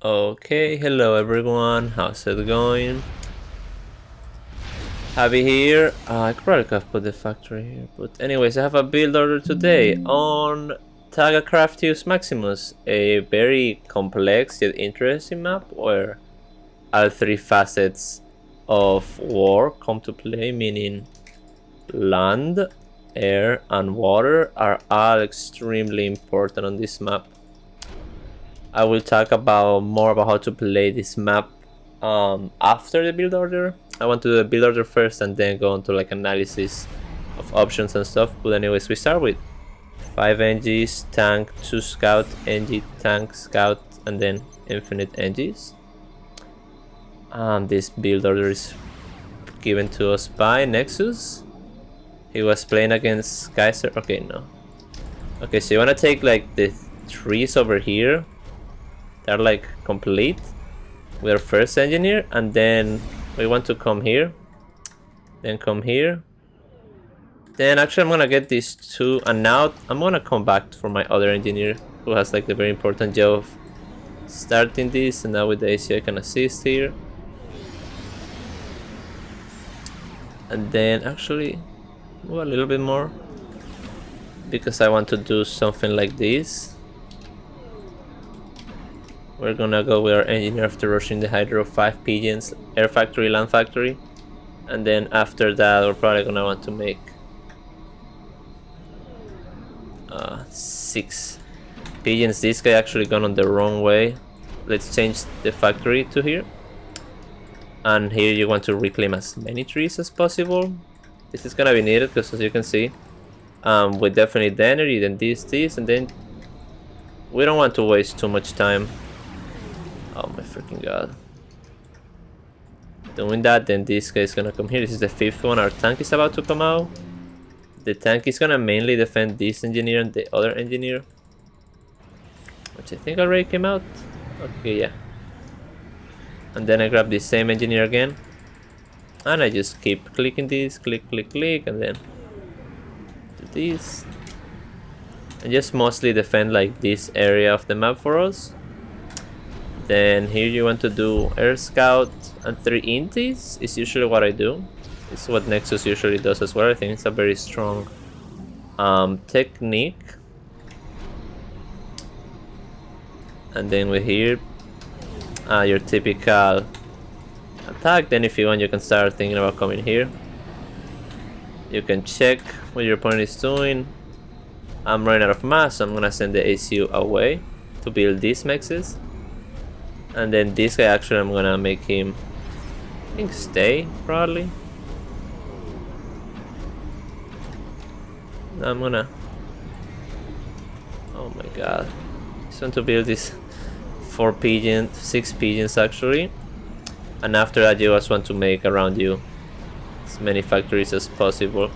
Okay, hello everyone, how's it going? Happy here. I probably could have put the factory here, but anyways, I have a build order today on Tagada Craftious Maximus, a very complex yet interesting map where all three facets of war come to play, meaning land, air, and water are all extremely important on this map. I will talk about more about how to play this map after the build order. I want to do the build order first and then go on to like analysis of options and stuff. But anyways, we start with 5 NGs, tank, 2 scout, NG, tank, scout, and then infinite NGs. This build order is given to us by Nexus. He was playing against Kaiser. Okay, no. Okay, so you want to take like the trees over here. They're like complete with our first engineer, and then we want to come here, then come here. Then actually I'm gonna get these two, and now I'm gonna come back for my other engineer who has like the very important job of starting this, and now with the AC I can assist here. And then actually move a little bit more because I want to do something like this. We're gonna go with our engineer after rushing the Hydro 5 pigeons, air factory, land factory. And then after that we're probably gonna want to make 6 pigeons. This guy actually gone on the wrong way. Let's change the factory to here. And here you want to reclaim as many trees as possible. This is gonna be needed because as you can see, we definitely need the energy, then this, and then we don't want to waste too much time. Oh my freaking god. Doing that, then this guy is gonna come here. This is the 5th one. Our tank is about to come out. The tank is gonna mainly defend this engineer and the other engineer, which I think already came out. Okay, yeah. And then I grab the same engineer again. And I just keep clicking this, click, and then do this. And just mostly defend like this area of the map for us. Then here you want to do air scout and 3 intis is usually what I do. It's what Nexus usually does as well. I think it's a very strong technique. And then with here your typical attack. Then if you want you can start thinking about coming here. You can check what your opponent is doing. I'm running out of mass, so I'm gonna send the ACU away to build these mexes. And then this guy, actually, I'm gonna make him, I think, stay, probably. I'm gonna... Oh my god. I just want to build this 6 pigeons, actually. And after that, you just want to make around you as many factories as possible.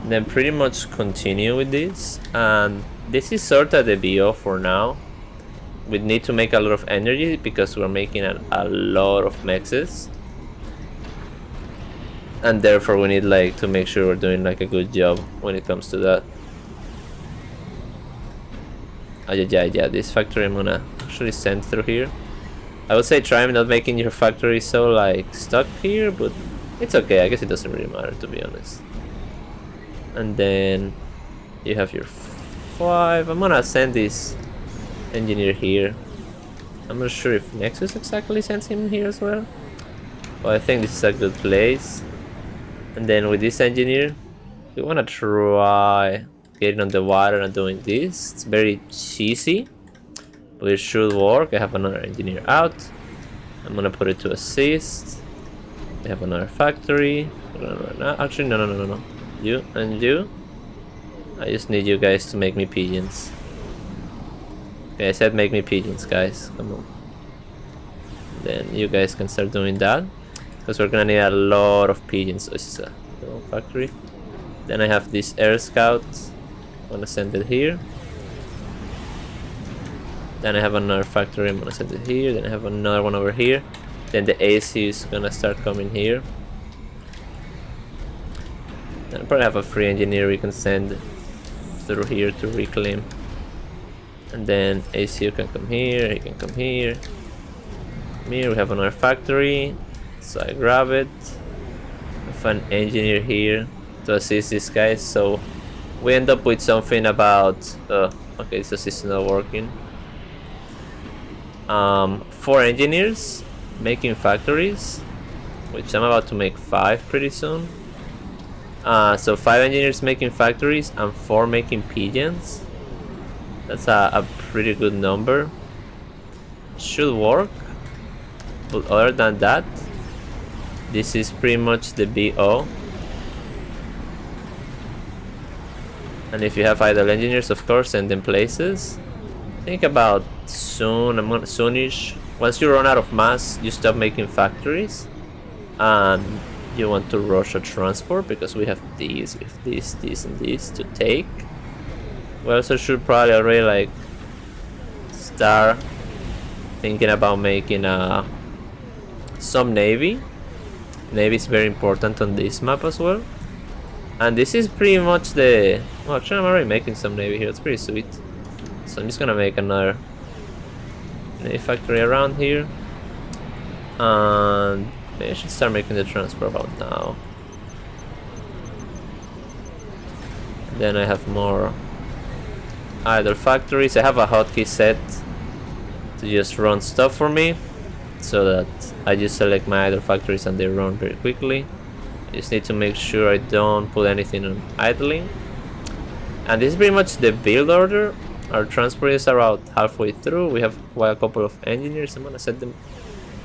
Then pretty much continue with this. And this is sort of the BO for now. We need to make a lot of energy because we're making a lot of mexes, and therefore we need like to make sure we're doing like a good job when it comes to that. Yeah, this factory I'm gonna actually send through here. I would say try not making your factory so like stuck here, but it's okay. I guess it doesn't really matter, to be honest. And then you have your 5. I'm gonna send this engineer here. I'm not sure if Nexus exactly sends him here as well, but I think this is a good place. And then with this engineer, we want to try getting on the water and doing this. It's very cheesy, but it should work. I have another engineer out. I'm gonna put it to assist. I have another factory. Actually, no. You and you. I just need you guys to make me pigeons. Okay, I said make me pigeons, guys. Come on. Then you guys can start doing that, because we're gonna need a lot of pigeons. This is a factory. Then I have this air scout. I'm gonna send it here. Then I have another factory. I'm gonna send it here. Then I have another one over here. Then the AC is gonna start coming here. Then I probably have a free engineer we can send through here to reclaim. And then ACU can come here, he can come here. Here we have another factory, so I grab it. I have an engineer here to assist these guys, so we end up with something about okay, this is not working. 4 engineers making factories, which I'm about to make 5 pretty soon. So 5 engineers making factories and 4 making pigeons. That's a pretty good number. Should work. But other than that, this is pretty much the BO. And if you have idle engineers, of course, send them places. Think about soonish. Once you run out of mass, you stop making factories. And you want to rush a transport because we have these, with this, and this to take. We also should probably already like start thinking about making some navy. Navy is very important on this map as well. And this is pretty much the... Well, actually I'm already making some navy here, it's pretty sweet. So I'm just gonna make another navy factory around here. And maybe I should start making the transport about now. Then I have more idle factories. I have a hotkey set to just run stuff for me, so that I just select my idle factories and they run very quickly. I just need to make sure I don't put anything on idling. And this is pretty much the build order. Our transport is about halfway through. We have a couple of engineers. I'm gonna set them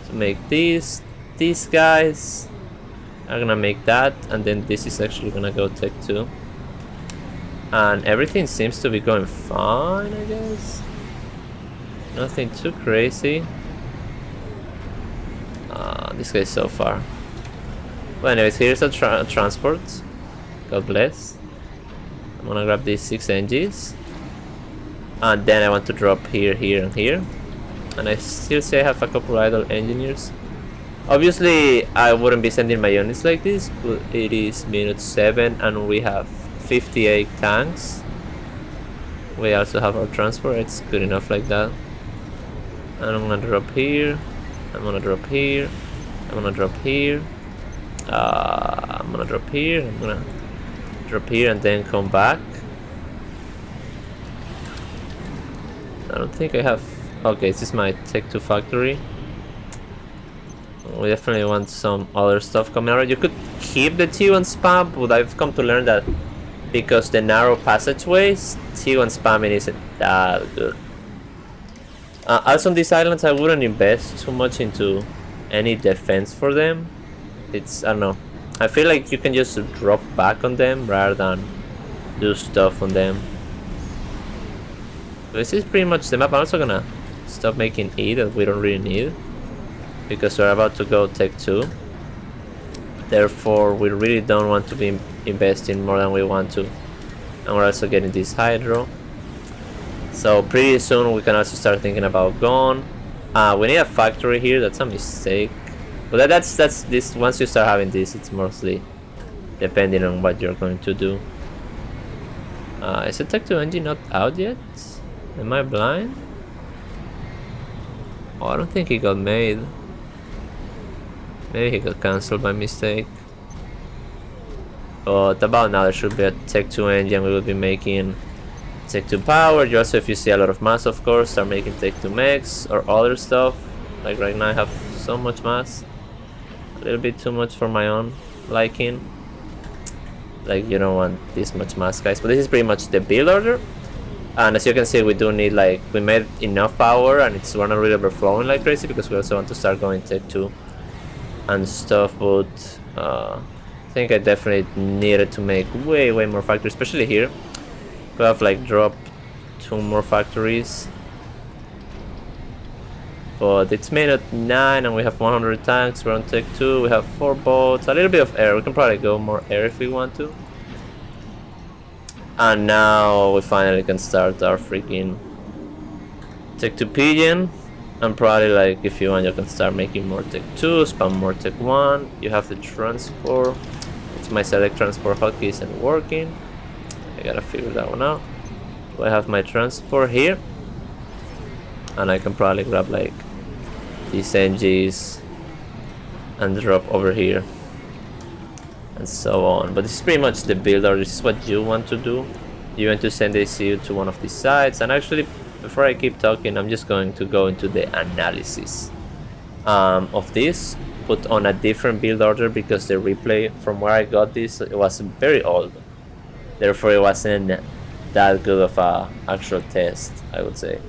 to make these. These guys are gonna make that, and then this is actually gonna go tech 2. And everything seems to be going fine, I guess. Nothing too crazy. This guy's so far. Well, anyways, here's a transport. God bless. I'm gonna grab these 6 NGs. And then I want to drop here, here, and here. And I still say I have a couple idle engineers. Obviously, I wouldn't be sending my units like this, but it is minute 7 and we have 58 tanks. We also have our transport, it's good enough like that. And I'm gonna drop here. I'm gonna drop here. I'm gonna drop here. I'm gonna drop here. I'm gonna drop here and then come back. I don't think I have... Okay, this is my Tech 2 factory. We definitely want some other stuff coming out. You could keep the T1 spam, but I've come to learn that because the narrow passageways, T1 spamming isn't that good. Also on these islands, I wouldn't invest too much into any defense for them. It's, I don't know, I feel like you can just drop back on them rather than do stuff on them. This is pretty much the map. I'm also gonna stop making E that we don't really need, because we're about to go Tech 2. Therefore, we really don't want to be investing more than we want to. And we're also getting this hydro. So pretty soon we can also start thinking about gone. We need a factory here, that's a mistake. But that's this, once you start having this, it's mostly depending on what you're going to do. Is the Tech 2 engine not out yet? Am I blind? Oh, I don't think he got made. Maybe he got cancelled by mistake. But about now there should be a Tech 2 engine. We will be making Tech 2 power. You also, if you see a lot of mass, of course, start making Tech 2 mechs or other stuff. Like right now I have so much mass. A little bit too much for my own liking. Like, you don't want this much mass, guys. But this is pretty much the build order. And as you can see, we do need, like, we made enough power and it's not really overflowing like crazy, because we also want to start going Tech 2 and stuff. But I think I definitely needed to make way more factories, especially here. We have like dropped 2 more factories, but it's made at 9 and we have 100 tanks. We're on Tech 2. We have 4 boats, a little bit of air. We can probably go more air if we want to. And now we finally can start our freaking Tech 2 pigeon. And probably, like, if you want, you can start making more Tech 2, spam more Tech 1. You have the transport. It's my select transport hotkey isn't working. I gotta figure that one out. So I have my transport here. and I can probably grab like these NGs and drop over here and so on. But this is pretty much the build order. This is what you want to do. You want to send ACU to one of these sites. And actually, before I keep talking, I'm just going to go into the analysis of this, put on a different build order, because the replay from where I got this, it was very old. Therefore, it wasn't that good of a actual test, I would say.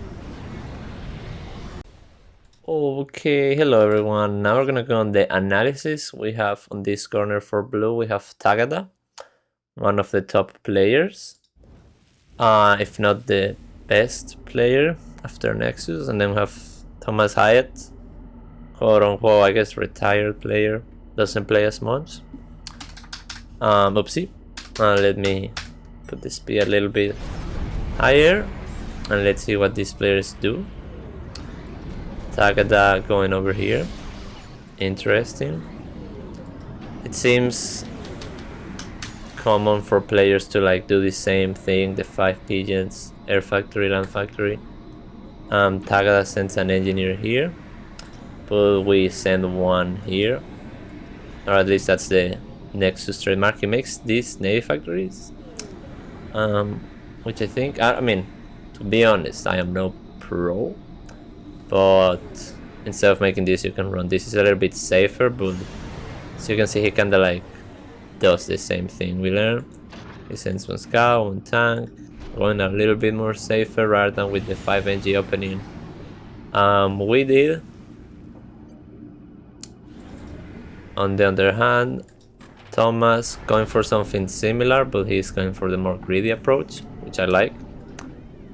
Okay, hello everyone. Now we're gonna go on the analysis. We have on this corner for blue, we have Tagada, one of the top players, if not the best player after Nexus. And then we have ThomasHiatt, quote unquote, I guess retired player, doesn't play as much. Oopsie. Let me put the speed a little bit higher and let's see what these players do. Tagada going over here. Interesting. It seems common for players to like do the same thing, the 5 pigeons, air factory, land factory. Tagada sends an engineer here, but we send one here, or at least that's the Nexus trademark. He makes these navy factories, which I think, I mean, to be honest, I am no pro, but instead of making this, you can run this. Is a little bit safer, but so you can see he kinda like does the same thing we learned. He sends one scout, one tank, going a little bit more safer rather than with the 5 NG opening we did. On the other hand, Thomas going for something similar, but he's going for the more greedy approach, which I like.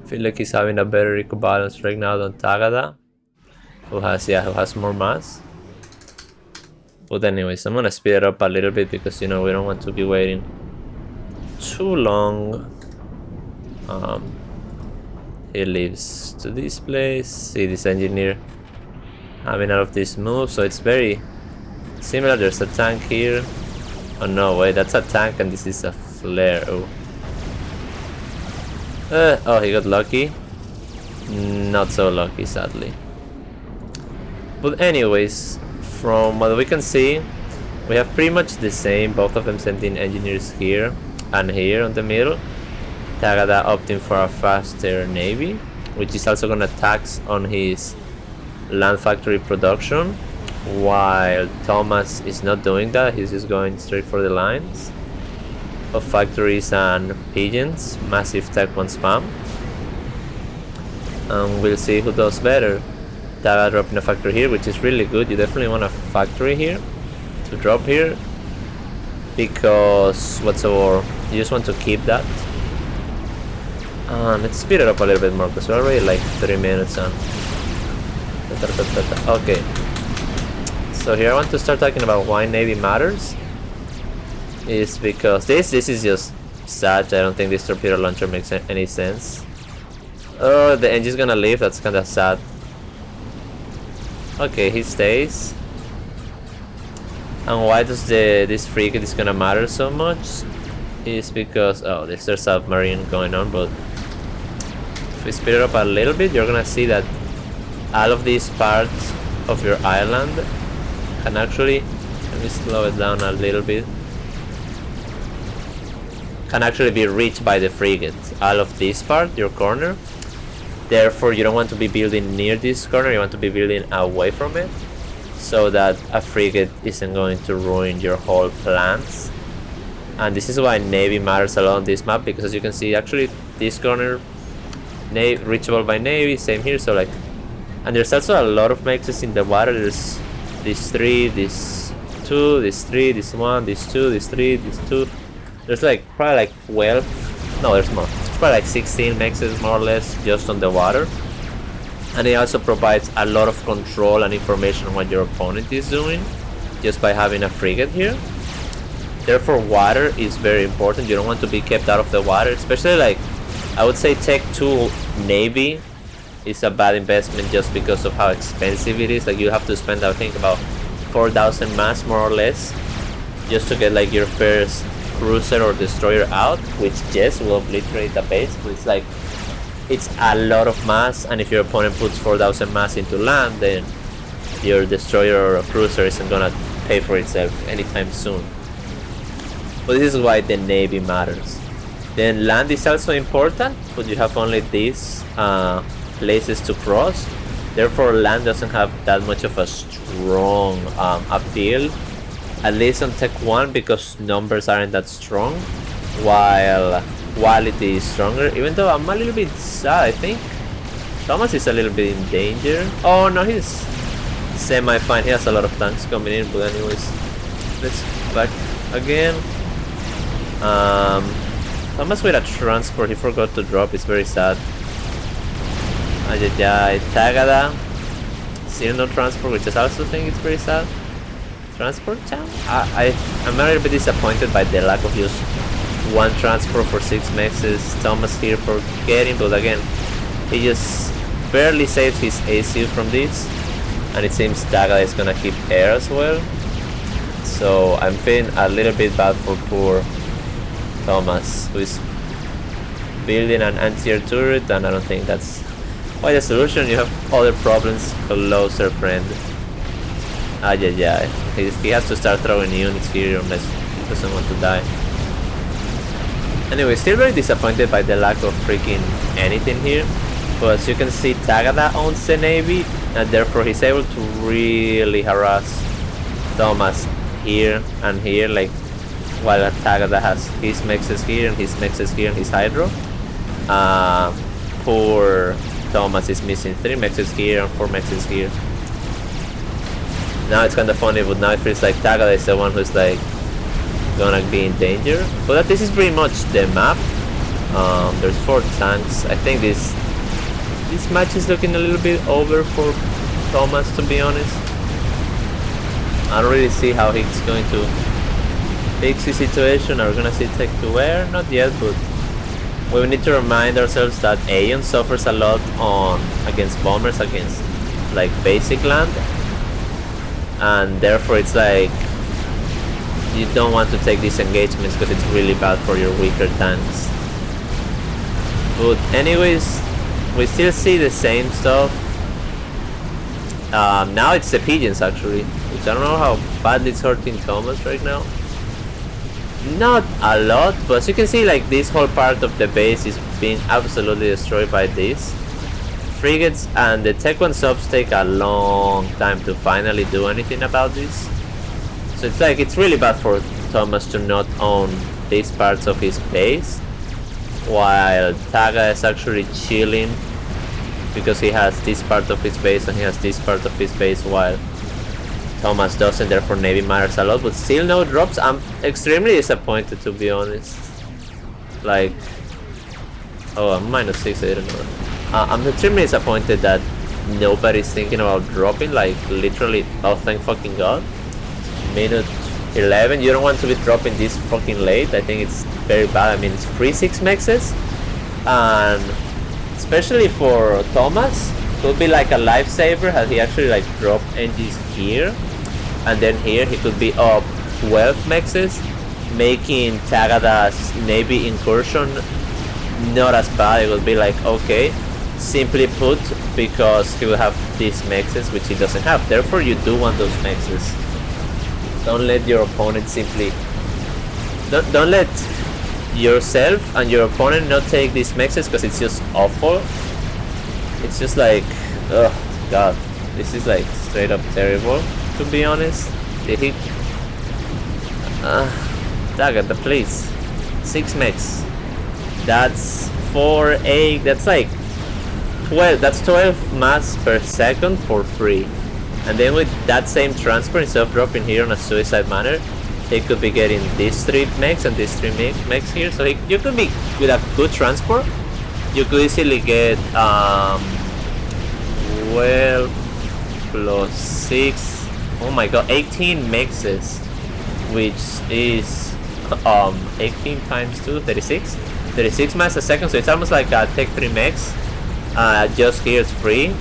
I feel like he's having a better eco balance right now than Tagada, who has more mass. But anyways, I'm gonna speed it up a little bit because, you know, we don't want to be waiting too long. He leaves to this place. See this engineer having all of these moves, so it's very similar. There's a tank here. Oh no, wait, that's a tank and this is a flare. Oh, he got lucky. Not so lucky, sadly. But anyways, from what we can see, we have pretty much the same, both of them sending engineers here and here on the middle. Tagada opting for a faster navy, which is also gonna tax on his land factory production, while Thomas is not doing that. He's just going straight for the lines of factories and pigeons, massive tech 1 spam. And we'll see who does better. Tagada dropping a factory here, which is really good. You definitely want a factory here to drop here, because what's the war? You just want to keep that. Let's speed it up a little bit more because we're already like 3 minutes on. Okay, so here I want to start talking about why Navy matters. Is because this is just sad. I don't think this torpedo launcher makes any sense. Oh, the engine's gonna leave. That's kind of sad. Okay, he stays. And why does this frigate is gonna matter so much? Is because, oh, there's a submarine going on, but if we speed it up a little bit, you're gonna see that all of these parts of your island can actually, let me slow it down a little bit, can actually be reached by the frigate. All of this part, your corner. Therefore, you don't want to be building near this corner, you want to be building away from it, so that a frigate isn't going to ruin your whole plans. And this is why Navy matters a lot on this map, because as you can see, actually this corner, reachable by Navy, same here. So like, and there's also a lot of mexes in the water. There's this 3, this 2, this 3, this 1, this 2, this 3, this 2. There's like probably like 12, no, there's more. It's probably like 16 mexes more or less just on the water. And it also provides a lot of control and information on what your opponent is doing just by having a frigate here. Therefore, water is very important. You don't want to be kept out of the water, especially like, I would say Tech 2 Navy is a bad investment just because of how expensive it is. Like, you have to spend, I think, about 4,000 mass more or less just to get like your first cruiser or destroyer out, which yes will obliterate the base, but it's like it's a lot of mass, and if your opponent puts 4,000 mass into land, then your destroyer or cruiser isn't gonna pay for itself anytime soon. But this is why the navy matters. Then land is also important, but you have only these places to cross. Therefore, land doesn't have that much of a strong appeal, at least on Tech 1, because numbers aren't that strong, while quality is stronger. Even though I'm a little bit sad, I think Thomas is a little bit in danger. Oh no, he's semi-fine. He has a lot of tanks coming in, but anyways, let's back again. Thomas with a transport, he forgot to drop, it's very sad. Ajajaj, Tagada, still no transport, which I also think it's very sad. Transport town? I'm a little bit disappointed by the lack of use. One transport for 6 mexes, Thomas here for getting, but again, he just barely saves his AC from this. And it seems Tagada is gonna keep air as well. So I'm feeling a little bit bad for poor Thomas, who is building an anti-air turret, and I don't think that's quite a solution. You have other problems closer, friend. Ajajaj. He has to start throwing units here unless he doesn't want to die. Anyway, still very disappointed by the lack of freaking anything here. But as you can see, Tagada owns the navy, and therefore he's able to really harass Thomas here and here, like while Tagada has his mexes here and his mexes here and his hydro. Poor Thomas is missing 3 mexes here and 4 mexes here. Now it's kind of funny, but now it feels like Tagada is the one who's like gonna be in danger. But this is pretty much the map. There's 4 tanks. I think this match is looking a little bit over for Thomas, to be honest. I don't really see how he's going to fix the situation. Are we gonna see Tech 2 air? Not yet, but we need to remind ourselves that Aeon suffers a lot against bombers, against like basic land, and therefore it's like you don't want to take these engagements because it's really bad for your weaker tanks. But anyways, we still see the same stuff. Now it's the pigeons actually, which I don't know how badly it's hurting Thomas right now. Not a lot, but as you can see, like this whole part of the base is being absolutely destroyed by these frigates, and the Tech 1 subs take a long time to finally do anything about this. So it's like it's really bad for Thomas to not own these parts of his base, while Taga is actually chilling because he has this part of his base and he has this part of his base, while Thomas doesn't. Therefore navy matters a lot, but still no drops. I'm extremely disappointed, to be honest. Like, oh, I'm -6, I don't know. I'm extremely disappointed that nobody's thinking about dropping, like literally, oh thank fucking god. Minute 11, you don't want to be dropping this fucking late. I think it's very bad. I mean, it's free 6 mexes, and especially for Thomas, could be like a lifesaver had he actually like dropped engines here, and then here he could be up 12 mexes, making Tagada's navy incursion not as bad. It would be like, okay, simply put, because he will have these mexes which he doesn't have. Therefore you do want those mexes. Don't let your opponent simply don't let yourself and your opponent not take these mexes, because it's just awful. It's just like, oh god, this is like straight up terrible, to be honest. Did he Tagada, please. 6 mex. That's 4-8, that's like 12, that's 12 mass per second for free. And then with that same transport, instead of dropping here on a suicide manner, he could be getting these 3 mex and these 3 mex here. So you could be, with a good transport, you could easily get 12 plus 6, oh my god, 18 mexes, which is 18 times 2, 36 mass a second. So it's almost like a Tech 3 mex. Just here it's free,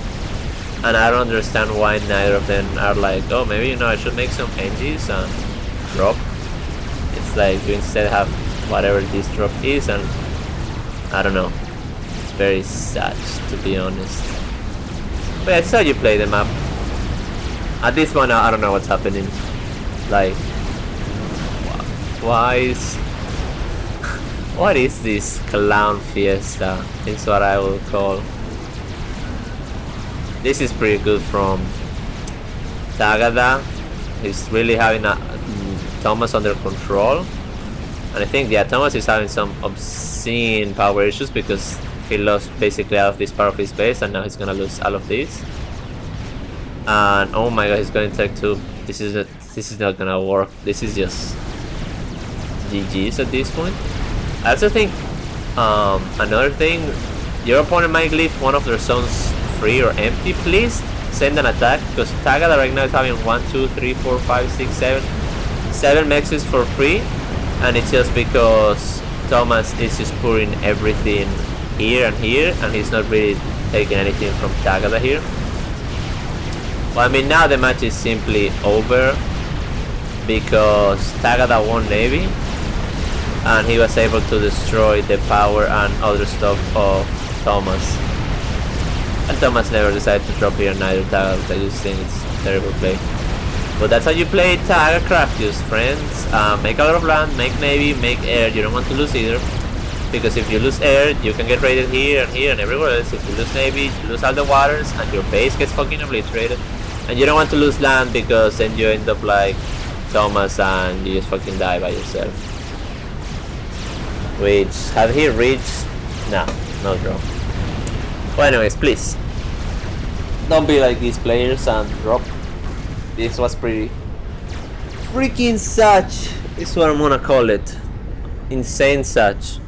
and I don't understand why neither of them are like, oh, maybe, you know, I should make some engines and drop. It's like you instead have whatever this drop is, and I don't know. It's very sad, to be honest. But yeah, that's how you play the map. At this point, I don't know what's happening. Like, what is this clown fiesta? Is what I will call. This is pretty good from Tagada. He's really having Thomas under control. And I think, yeah, Thomas is having some obscene power issues because he lost basically all of this part of his base, and now he's gonna lose all of this. And oh my god, he's going to take 2. This is not gonna work. This is just GG's at this point. I also think another thing, your opponent might leave one of their zones free or empty. Please send an attack, because Tagada right now is having 1, 2, 3, 4, 5, 6, 7 mexes for free, and it's just because Thomas is just pouring everything here, and he's not really taking anything from Tagada here. Well, I mean, now the match is simply over because Tagada won Navy, and he was able to destroy the power and other stuff of Thomas. And Thomas never decided to drop here neither Tagada. I just think it's a terrible play. But that's how you play Tagada Craftious, friends. Make a lot of land, make Navy, make air. You don't want to lose either, because if you lose air, you can get raided here and everywhere else. If you lose Navy, you lose all the waters and your base gets fucking obliterated. And you don't want to lose land, because then you end up like Thomas and you just fucking die by yourself. Which, have he reached? Nah, no draw. Well, anyways, please don't be like these players and drop. This was pretty freaking such, is what I'm gonna call it. Insane such.